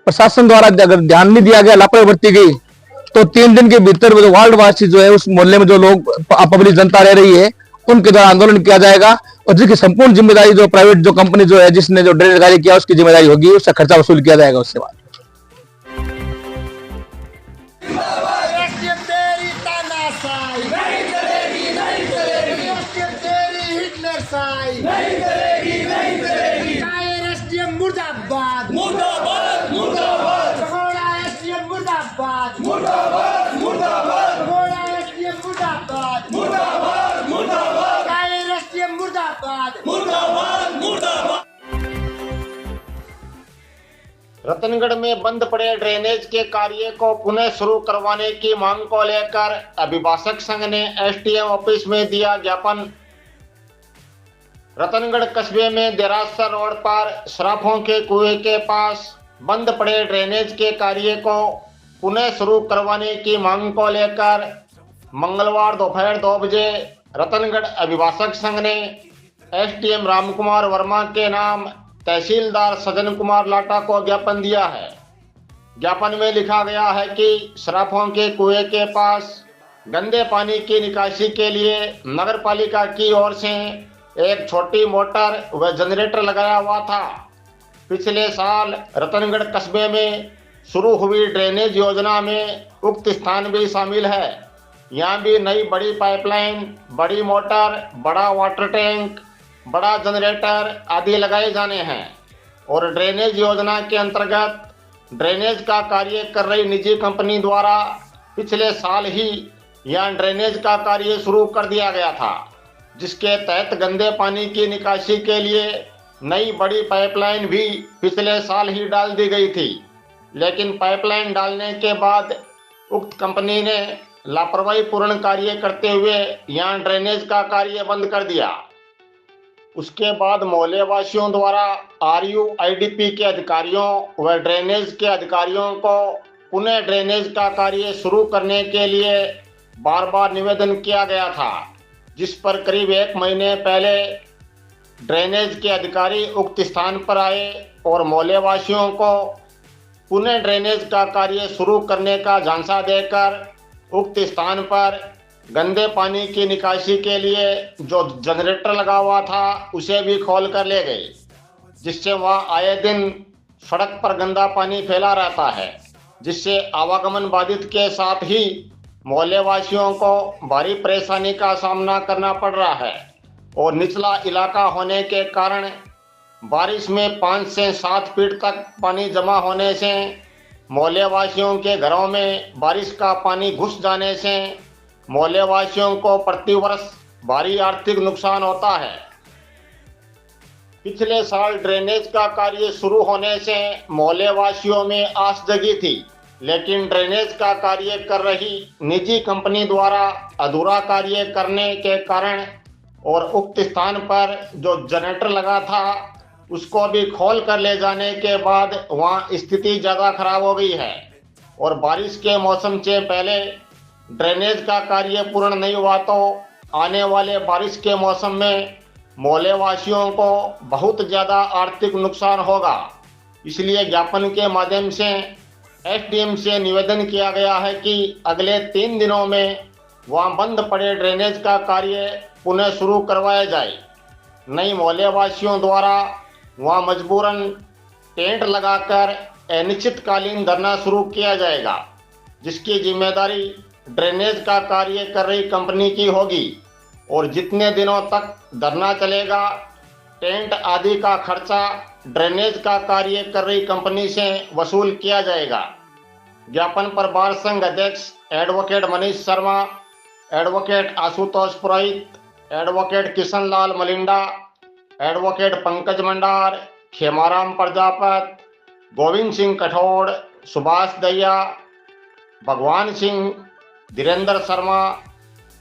प्रशासन द्वारा अगर ध्यान नहीं दिया गया, लापरवाही बरती गई, तो 3 दिन के भीतर जो वार्ड वासी जो है उस मोहल्ले में जो लोग पब्लिक जनता रह रही है उनके द्वारा आंदोलन किया जाएगा और जिसकी संपूर्ण जिम्मेदारी जो प्राइवेट जो कंपनी जो है जिसने जो ड्रेनेज कार्य किया उसकी जिम्मेदारी होगी, उसका खर्चा वसूल किया जाएगा उससे बाद। मुर्दाबाद मुर्दाबाद मुर्दाबाद मुर्दाबाद मुर्दाबाद मुर्दाबाद मुर्दाबाद मुर्दाबाद मुर्दाबाद मुर्दाबाद मुर्दाबाद मुर्दाबाद। रतनगढ़ में बंद पड़े ड्रेनेज के कार्य को पुनः शुरू करवाने की मांग को लेकर अभिभाषक संघ ने एसडीएम ऑफिस में दिया ज्ञापन। रतनगढ़ कस्बे में देरासर रोड पर सराफों के कुएं के पास बंद पड़े ड्रेनेज के कार्य को पुनः शुरू करवाने की मांग को लेकर मंगलवार दोपहर 2 बजे रतनगढ़ अभिभाषक संघ ने एसडीएम रामकुमार वर्मा के नाम तहसीलदार सज्जन कुमार लाटा को ज्ञापन दिया है। ज्ञापन में लिखा गया है कि सराफों के कुएं के पास गंदे पानी की निकासी के लिए नगरपालिका की ओर से एक छोटी मोटर व जनरेटर लगाया हुआ था। पिछले साल रतनगढ़ कस्बे में शुरू हुई ड्रेनेज योजना में उक्त स्थान भी शामिल है। यहाँ भी नई बड़ी पाइपलाइन, बड़ी मोटर, बड़ा वाटर टैंक, बड़ा जनरेटर आदि लगाए जाने हैं और ड्रेनेज योजना के अंतर्गत ड्रेनेज का कार्य कर रही निजी कंपनी द्वारा पिछले साल ही यहाँ ड्रेनेज का कार्य शुरू कर दिया गया था, जिसके तहत गंदे पानी की निकासी के लिए नई बड़ी पाइपलाइन भी पिछले साल ही डाल दी गई थी। लेकिन पाइपलाइन डालने के बाद उक्त कंपनी ने लापरवाही पूर्ण कार्य करते हुए यहाँ ड्रेनेज का कार्य बंद कर दिया। उसके बाद मोहल्ले वासियों द्वारा RUIDP के अधिकारियों व ड्रेनेज के अधिकारियों को पुनः ड्रेनेज का कार्य शुरू करने के लिए बार बार निवेदन किया गया था, जिस पर करीब 1 महीने पहले ड्रेनेज के अधिकारी उक्त स्थान पर आए और मोहल्ले वासियों को पुनः ड्रेनेज का कार्य शुरू करने का झांसा देकर उक्त स्थान पर गंदे पानी की निकासी के लिए जो जनरेटर लगा हुआ था उसे भी खोल कर ले गए, जिससे वहाँ आए दिन सड़क पर गंदा पानी फैला रहता है, जिससे आवागमन बाधित के साथ ही मोहल्ले वासियों को भारी परेशानी का सामना करना पड़ रहा है और निचला इलाका होने के कारण बारिश में 5 से 7 फीट तक पानी जमा होने से मोहल्ले वासियों के घरों में बारिश का पानी घुस जाने से मोहल्ले वासियों को प्रतिवर्ष भारी आर्थिक नुकसान होता है। पिछले साल ड्रेनेज का कार्य शुरू होने से मोहल्ले वासियों में आस जगी थी, लेकिन ड्रेनेज का कार्य कर रही निजी कंपनी द्वारा अधूरा कार्य करने के कारण और उक्त स्थान पर जो जनरेटर लगा था उसको भी खोल कर ले जाने के बाद वहाँ स्थिति ज़्यादा खराब हो गई है और बारिश के मौसम से पहले ड्रेनेज का कार्य पूर्ण नहीं हुआ तो आने वाले बारिश के मौसम में मोहल्ले वासियों को बहुत ज़्यादा आर्थिक नुकसान होगा। इसलिए ज्ञापन के माध्यम से एसडीएम से निवेदन किया गया है कि अगले 3 दिनों में वहाँ बंद पड़े ड्रेनेज का कार्य पुनः शुरू करवाया जाए। नई मोहल्ले वासियों द्वारा वहाँ मजबूरन टेंट लगाकर अनिश्चितकालीन धरना शुरू किया जाएगा, जिसकी जिम्मेदारी ड्रेनेज का कार्य कर रही कंपनी की होगी और जितने दिनों तक धरना चलेगा टेंट आदि का खर्चा ड्रेनेज का कार्य कर रही कंपनी से वसूल किया जाएगा। ज्ञापन पर बार संघ अध्यक्ष एडवोकेट मनीष शर्मा, एडवोकेट आशुतोष पुरोहित, advocate Kishan Lal Melinda, advocate Pankaj Mandar, Khemaram Prajapat, Govind Singh कठोड़, Subhash Dahiya, भगवान सिंह, धीरेन्द्र शर्मा,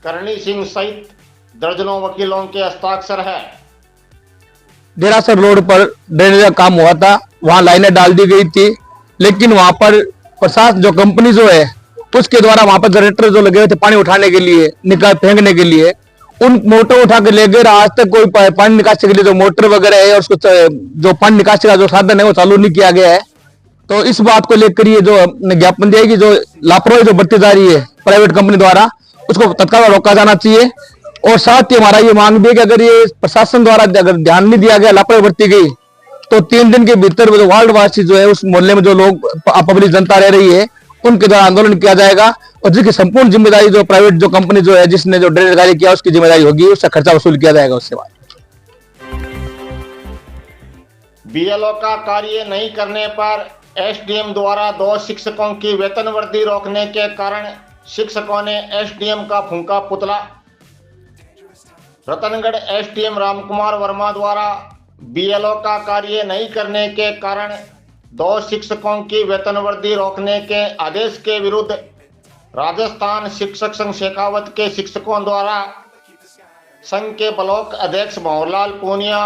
करणी सिंह सहित दर्जनों वकीलों के हस्ताक्षर है। देरासर रोड पर ड्रेनेज का काम हुआ था, वहां लाइनें डाल दी गई थी, लेकिन वहां पर प्रशासन जो कंपनी जो है उसके द्वारा वहां पर जनरेटर जो लगे हुए थे पानी उठाने के लिए, निकाल फेंकने के लिए, उन मोटर उठा के ले गए। आज तक कोई पानी निकासी के लिए जो मोटर वगैरह है और उसको जो पानी निकासी का जो साधन है वो चालू नहीं किया गया है। तो इस बात को लेकर ये जो ज्ञापन दिया कि जो लापरवाही जो बरती जा रही है प्राइवेट कंपनी द्वारा, उसको तत्काल रोका जाना चाहिए। और साथ ही हमारा ये मांग भी है कि अगर ये प्रशासन द्वारा अगर ध्यान नहीं दिया गया, लापरवाही बरती गई, तो 3 दिन के भीतर जो वार्ड वासी जो है उस मोहल्ले में जो लोग पब्लिक जनता रह रही है उनके द्वारा आंदोलन किया जाएगा, और जिसकी संपूर्ण जिम्मेदारी जो प्राइवेट जो कंपनी जो है जिसने जो ड्रेनेज कार्य किया उसकी जिम्मेदारी होगी, उसका खर्चा वसूल किया जाएगा उससे बाद। बीएलओ का कार्य नहीं करने पर एसडीएम द्वारा 2 शिक्षकों की वेतन वृद्धि रोकने के कारण शिक्षकों ने एसडीएम का फूंका पुतला। रतनगढ़ एसडीएम रामकुमार वर्मा द्वारा बीएलओ का कार्य नहीं करने के कारण 2 शिक्षकों की वेतन वृद्धि रोकने के आदेश के विरुद्ध राजस्थान शिक्षक संघ शेखावत के शिक्षकों द्वारा संघ के ब्लॉक अध्यक्ष भंवरलाल पूनिया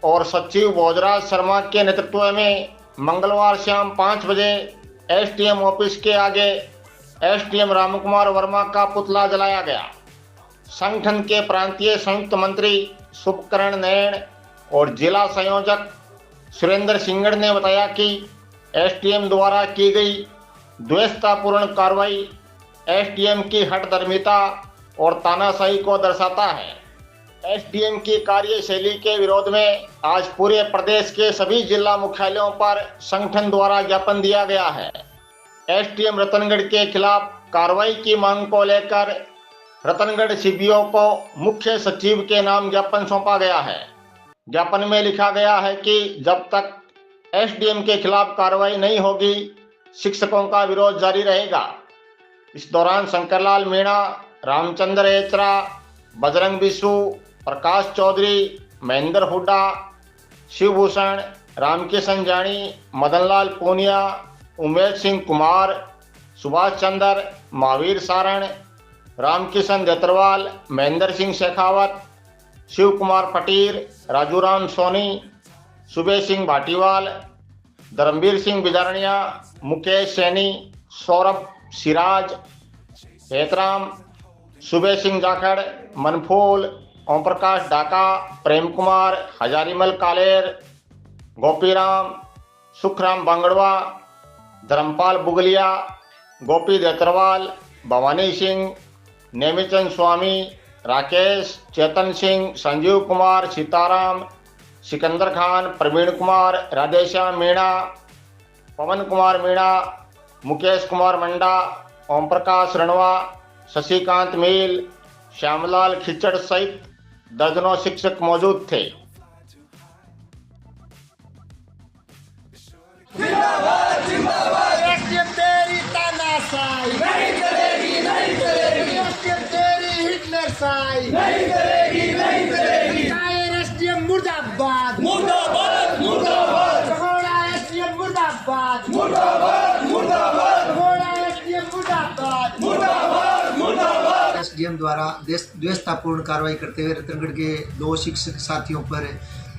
और सचिव भोजराज शर्मा के नेतृत्व में मंगलवार शाम 5 बजे एसडीएम ऑफिस के आगे एसडीएम रामकुमार वर्मा का पुतला जलाया गया। संगठन के प्रांतीय संयुक्त मंत्री शुभकरण नैन और जिला संयोजक सुरेंद्र सिंगड़ ने बताया कि एसडीएम द्वारा की गई द्वेषतापूर्ण कार्रवाई एसडीएम की हठधर्मिता और तानाशाही को दर्शाता है। एसडीएम की कार्यशैली के विरोध में आज पूरे प्रदेश के सभी जिला मुख्यालयों पर संगठन द्वारा ज्ञापन दिया गया है। एसडीएम रतनगढ़ के खिलाफ कार्रवाई की मांग को लेकर रतनगढ़ सीबीओ को मुख्य सचिव के नाम ज्ञापन सौंपा गया है। ज्ञापन में लिखा गया है कि जब तक एसडीएम के खिलाफ कार्रवाई नहीं होगी, शिक्षकों का विरोध जारी रहेगा। इस दौरान शंकरलाल मीणा, रामचंद्र एचरा, बजरंग बिशु, प्रकाश चौधरी, महेंद्र हुड्डा, शिवभूषण, रामकिशन जानी, मदनलाल पूनिया, उमेश सिंह कुमार, सुभाष चंद्र, महावीर सारण, रामकिशन देतरवाल, महेंद्र सिंह शेखावत, शिव कुमार पटीर, राजूराम सोनी, सुबे सिंह भाटीवाल, धर्मवीर सिंह बिजारनिया, मुकेश सैनी, सौरभ सिराज, हेतराम, सुबे सिंह जाखड़, मनफूल, ओम प्रकाश डाका, प्रेम कुमार, हजारीमल कालेर, गोपीराम, सुखराम बांगड़वा, धर्मपाल बुगलिया, गोपी देतरवाल, भवानी सिंह, नेमिचंद स्वामी, राकेश, चेतन सिंह, संजीव कुमार, सीताराम, सिकंदर खान, प्रवीण कुमार, राधेश्याम मीणा, पवन कुमार मीणा, मुकेश कुमार मंडा, ओम प्रकाश रणवा, शशिकांत मील, श्यामलाल खिचड़ सहित दर्जनों शिक्षक मौजूद थे। एसडीएम तेरी तानाशाही नहीं चलेगी, नहीं चलेगी। एसडीएम तेरी हिटलरशाही नहीं चलेगी, नहीं चलेगी। कायर एसडीएम मुर्दाबाद, मुर्दाबाद, मुर्दाबाद। सगोड़ा एसडीएम मुर्दाबाद, मुर्दाबाद, मुर्दाबाद। सगोड़ा एसडीएम मुर्दाबाद, मुर्दाबाद, मुर्दाबाद। एसडीएम द्वारा द्वेषतापूर्ण कार्रवाई करते हुए रतनगढ़ के 2 शिक्षक साथियों पर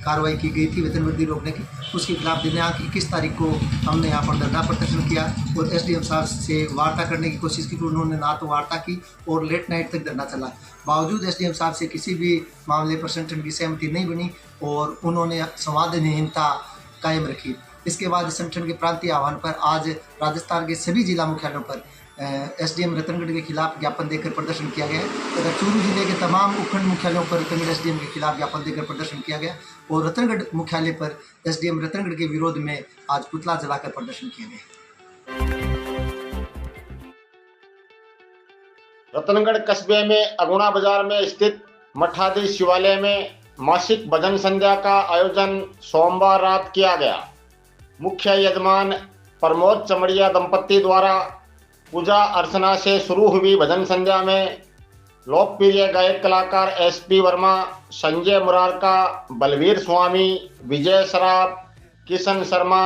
कार्रवाई की गई थी वेतन वृद्धि रोकने की। उसके खिलाफ दिनांक 21 तारीख को हमने यहाँ पर धरना प्रदर्शन किया और एसडीएम साहब से वार्ता करने की कोशिश की, उन्होंने ना तो वार्ता की और लेट नाइट तक धरना चला। बावजूद एसडीएम साहब से किसी भी मामले पर संगठन की सहमति नहीं बनी और उन्होंने संवादहीनता कायम रखी। इसके बाद संगठन के प्रांतीय आह्वान पर आज राजस्थान के सभी जिला मुख्यालयों पर एसडीएम रतनगढ़ के खिलाफ ज्ञापन देकर प्रदर्शन किया गया तथा चूरू जिले के तमाम उपखंड मुख्यालयों पर रतनगढ़ एसडीएम के खिलाफ ज्ञापन देकर प्रदर्शन किया गया और रतनगढ़ मुख्यालय पर एसडीएम रतनगढ़ के विरोध में आज पुतला जलाकर प्रदर्शन किया गया। रतनगढ़ कस्बे में अगुणा बाजार में स्थित मठाधीश शिवालय में मासिक भजन संध्या का आयोजन सोमवार रात किया गया। मुख्य यजमान प्रमोद चमड़िया दंपति द्वारा पूजा अर्चना से शुरू हुई भजन संध्या में लोकप्रिय गायक कलाकार एसपी वर्मा, संजय मुरारका, बलवीर स्वामी, विजय सराफ, किशन शर्मा,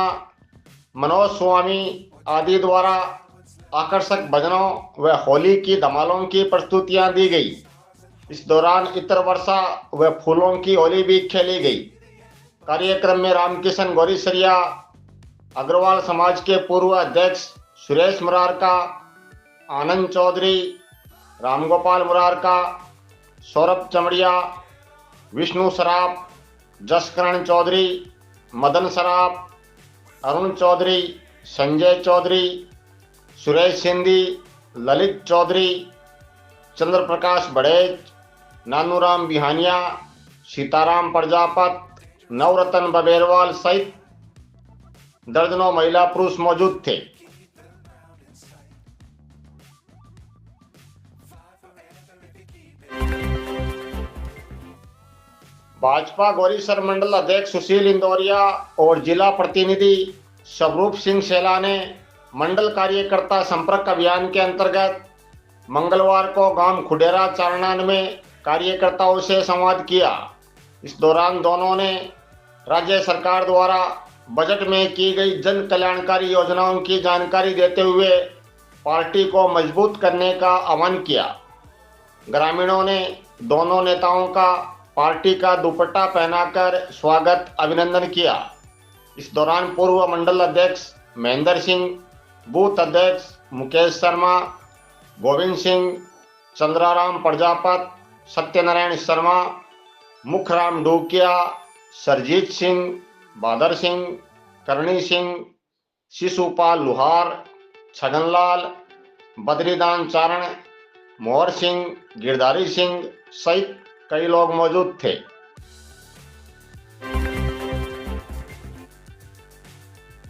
मनोज स्वामी आदि द्वारा आकर्षक भजनों व होली की धमालों की प्रस्तुतियां दी गई। इस दौरान इतर वर्षा व फूलों की होली भी खेली गई। कार्यक्रम में रामकिशन गौरीसरिया, अग्रवाल समाज के पूर्व अध्यक्ष सुरेश मुरारका, आनंद चौधरी, रामगोपाल मुरारका, सौरभ चमड़िया, विष्णु सराफ, जसकरण चौधरी, मदन सराफ, अरुण चौधरी, संजय चौधरी, सुरेश सिंधी, ललित चौधरी, चंद्र प्रकाश बड़ेज, नानूराम बिहानिया, सीताराम प्रजापत, नवरत्न बबेरवाल सहित दर्जनों महिला पुरुष मौजूद थे। भाजपा गौरीसर मंडल अध्यक्ष सुशील इंदौरिया और जिला प्रतिनिधि स्वरूप सिंह सेला ने मंडल कार्यकर्ता संपर्क अभियान के अंतर्गत मंगलवार को गांव खुडेरा चारणान में कार्यकर्ताओं से संवाद किया। इस दौरान दोनों ने राज्य सरकार द्वारा बजट में की गई जन कल्याणकारी योजनाओं की जानकारी देते हुए पार्टी को मजबूत करने का आह्वान किया। ग्रामीणों ने दोनों नेताओं का पार्टी का दुपट्टा पहनाकर स्वागत अभिनंदन किया। इस दौरान पूर्व मंडल अध्यक्ष महेंद्र सिंह, बूथ अध्यक्ष मुकेश शर्मा, गोविंद सिंह, चंद्राराम प्रजापत, सत्यनारायण शर्मा, मुखराम डूकिया, सरजीत सिंह, बहादुर सिंह, करणी सिंह, शिशुपाल लुहार, छगनलाल, बद्रीदान चारण, मोहर सिंह, गिरधारी सिंह सहित कई लोग मौजूद थे।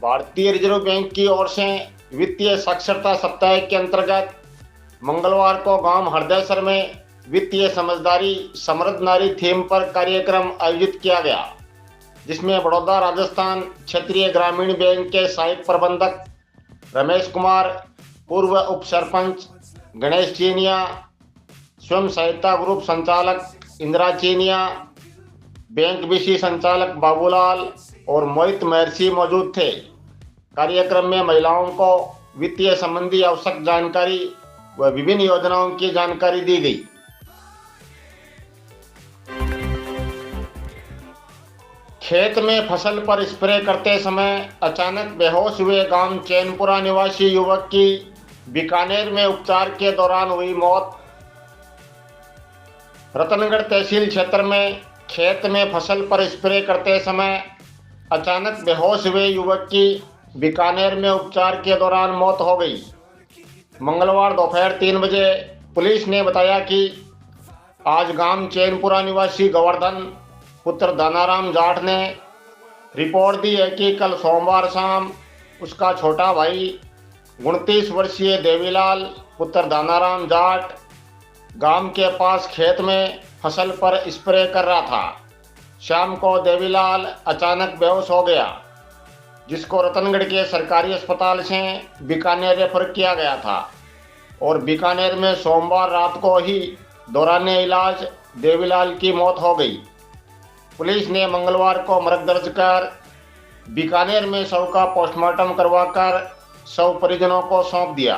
भारतीय रिजर्व बैंक की ओर से वित्तीय साक्षरता सप्ताह के अंतर्गत मंगलवार को गांव हरदेसर में वित्तीय समझदारी समृद्ध नारी थीम पर कार्यक्रम आयोजित किया गया, जिसमें बड़ौदा राजस्थान क्षेत्रीय ग्रामीण बैंक के सहायक प्रबंधक रमेश कुमार, पूर्व उप सरपंच गणेश चीनिया, स्वयं सहायता ग्रुप संचालक इंदिरा चीनिया, बैंक बीसी संचालक बाबूलाल और मोहित महर्षि मौजूद थे। कार्यक्रम में महिलाओं को वित्तीय संबंधी आवश्यक जानकारी व विभिन्न योजनाओं की जानकारी दी गई। खेत में फसल पर स्प्रे करते समय अचानक बेहोश हुए गांव चैनपुरा निवासी युवक की बीकानेर में उपचार के दौरान हुई मौत। रतनगढ़ तहसील क्षेत्र में खेत में फसल पर स्प्रे करते समय अचानक बेहोश हुए युवक की बीकानेर में उपचार के दौरान मौत हो गई। मंगलवार दोपहर 3 बजे पुलिस ने बताया कि आज गांव चैनपुरा निवासी गोवर्धन पुत्र दानाराम जाट ने रिपोर्ट दी है कि कल सोमवार शाम उसका छोटा भाई 29 वर्षीय देवीलाल पुत्र दानाराम जाट गांव के पास खेत में फसल पर स्प्रे कर रहा था। शाम को देवीलाल अचानक बेहोश हो गया, जिसको रतनगढ़ के सरकारी अस्पताल से बीकानेर रेफर किया गया था और बीकानेर में सोमवार रात को ही दौरान इलाज देवीलाल की मौत हो गई। पुलिस ने मंगलवार को मृत दर्ज कर बीकानेर में शव का पोस्टमार्टम करवाकर शव परिजनों को सौंप दिया।